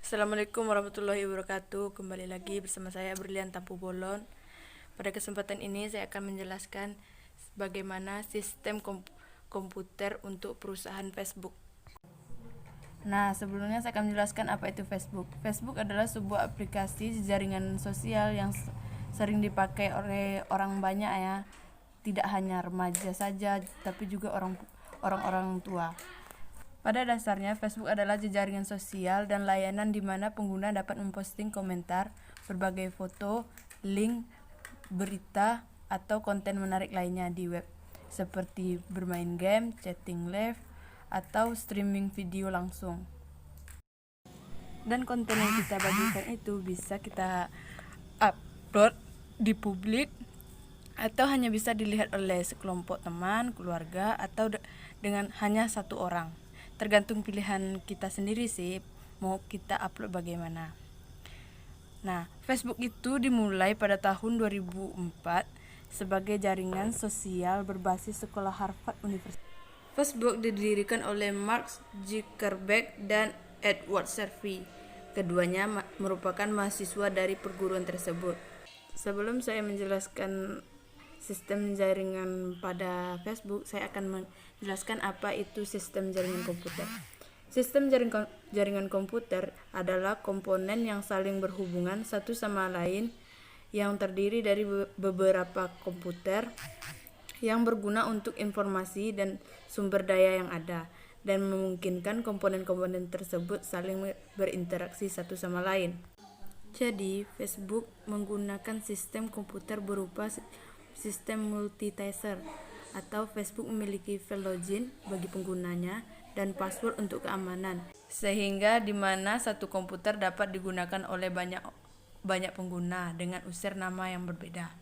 Assalamualaikum warahmatullahi wabarakatuh. Kembali lagi bersama saya Brilian Tampu Bolon. Pada kesempatan ini saya akan menjelaskan bagaimana sistem komputer untuk perusahaan Facebook. Nah, sebelumnya saya akan menjelaskan apa itu Facebook. Facebook adalah sebuah aplikasi jaringan sosial yang sering dipakai oleh orang banyak ya. Tidak hanya remaja saja, tapi juga orang-orang tua. Pada dasarnya, Facebook adalah jejaring sosial dan layanan di mana pengguna dapat memposting komentar, berbagai foto, link, berita, atau konten menarik lainnya di web, seperti bermain game, chatting live, atau streaming video langsung. Dan konten yang kita bagikan itu bisa kita upload di publik atau hanya bisa dilihat oleh sekelompok teman, keluarga, atau dengan hanya satu orang. Tergantung pilihan kita sendiri sih, mau kita upload bagaimana. Nah, Facebook itu dimulai pada tahun 2004 sebagai jaringan sosial berbasis sekolah Harvard University. Facebook didirikan oleh Mark Zuckerberg dan Edward Servi. Keduanya merupakan mahasiswa dari perguruan tersebut. Sebelum saya menjelaskan sistem jaringan pada Facebook, saya akan menjelaskan apa itu sistem jaringan komputer. Sistem jaringan komputer adalah komponen yang saling berhubungan satu sama lain yang terdiri dari beberapa komputer yang berguna untuk informasi dan sumber daya yang ada dan memungkinkan komponen-komponen tersebut saling berinteraksi satu sama lain. Jadi, Facebook menggunakan sistem komputer berupa sistem multitasker, atau Facebook memiliki file login bagi penggunanya dan password untuk keamanan, sehingga di mana satu komputer dapat digunakan oleh banyak pengguna dengan user nama yang berbeda.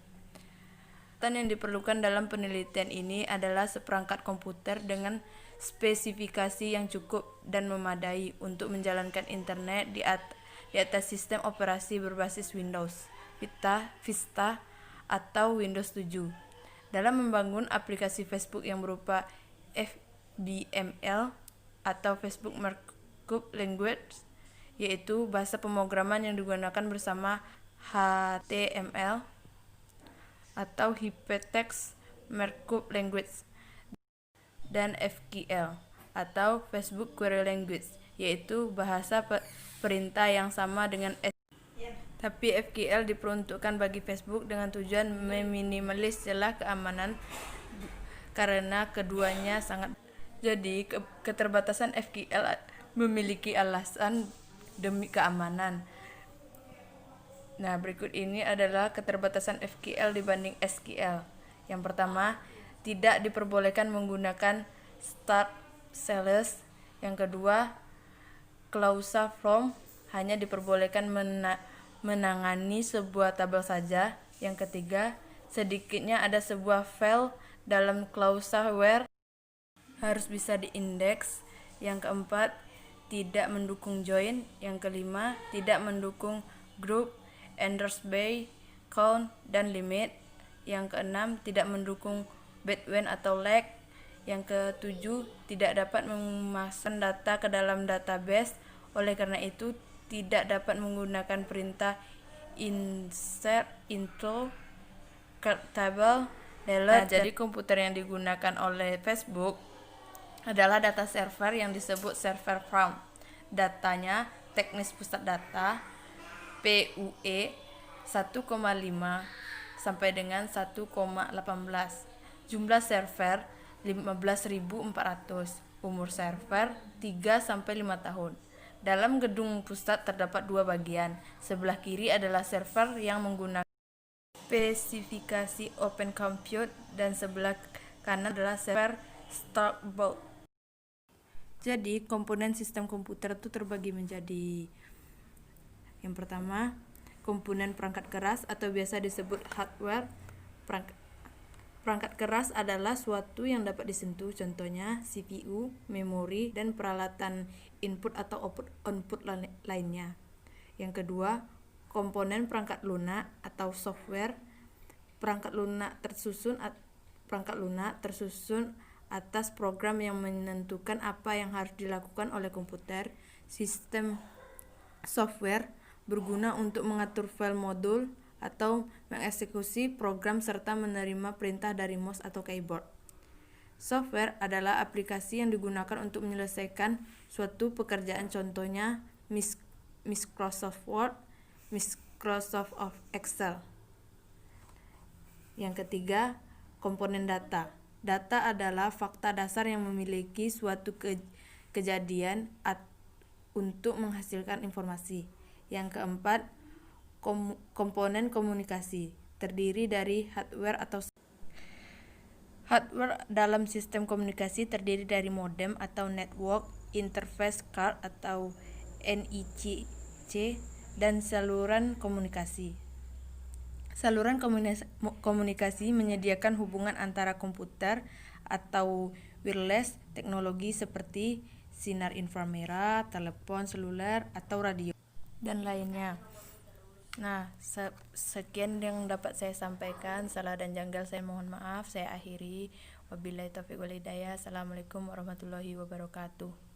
Yang diperlukan dalam penelitian ini adalah seperangkat komputer dengan spesifikasi yang cukup dan memadai untuk menjalankan internet di atas sistem operasi berbasis Windows, Vista, atau Windows 7. Dalam membangun aplikasi Facebook yang berupa FBML atau Facebook Markup Language, yaitu bahasa pemrograman yang digunakan bersama HTML atau Hypertext Markup Language, dan FQL atau Facebook Query Language, yaitu bahasa perintah yang sama dengan tapi FQL diperuntukkan bagi Facebook dengan tujuan meminimalis celah keamanan karena keduanya sangat. Jadi keterbatasan FQL memiliki alasan demi keamanan. Nah, berikut ini adalah keterbatasan FQL dibanding SQL. Yang pertama, tidak diperbolehkan menggunakan start cells. Yang kedua, klausa from hanya diperbolehkan menangani sebuah tabel saja. Yang ketiga, sedikitnya ada sebuah file dalam klausa where harus bisa diindeks. Yang keempat, tidak mendukung join. Yang kelima, tidak mendukung group, endorse by, count, dan limit. Yang keenam, tidak mendukung bandwidth atau lag. Yang ketujuh, tidak dapat memasukkan data ke dalam database. Oleh karena itu, tidak dapat menggunakan perintah insert into table, delete. Nah, jadi komputer yang digunakan oleh Facebook adalah data server yang disebut server farm. Datanya teknis pusat data PUE 1,5 sampai dengan 1,18. Jumlah server 15.400. Umur server 3 sampai 5 tahun. Dalam gedung pusat terdapat dua bagian. Sebelah kiri adalah server yang menggunakan spesifikasi Open Compute dan sebelah kanan adalah server Starkboard. Jadi, komponen sistem komputer itu terbagi menjadi yang pertama, komponen perangkat keras atau biasa disebut hardware. Perangkat keras adalah suatu yang dapat disentuh, contohnya CPU, memori, dan peralatan input atau output lainnya. Yang kedua, komponen perangkat lunak atau software. Perangkat lunak tersusun atas program yang menentukan apa yang harus dilakukan oleh komputer. Sistem Software berguna untuk mengatur file modul atau mengeksekusi program serta menerima perintah dari mouse atau keyboard. Software adalah aplikasi yang digunakan untuk menyelesaikan suatu pekerjaan, contohnya Microsoft Word, Microsoft Excel. Yang ketiga, komponen data. Data adalah fakta dasar yang memiliki suatu kejadian untuk menghasilkan informasi. Yang keempat, komponen komunikasi. Terdiri dari hardware atau hardware dalam sistem komunikasi terdiri dari modem atau network interface card atau NIC dan saluran komunikasi. Saluran komunikasi menyediakan hubungan antara komputer atau wireless, teknologi seperti sinar inframerah, telepon seluler atau radio, dan lainnya. Nah, sekian yang dapat saya sampaikan. Salah dan janggal saya mohon maaf. Saya akhiri. Wabillahi taufiq wal hidayah. Assalamualaikum warahmatullahi wabarakatuh.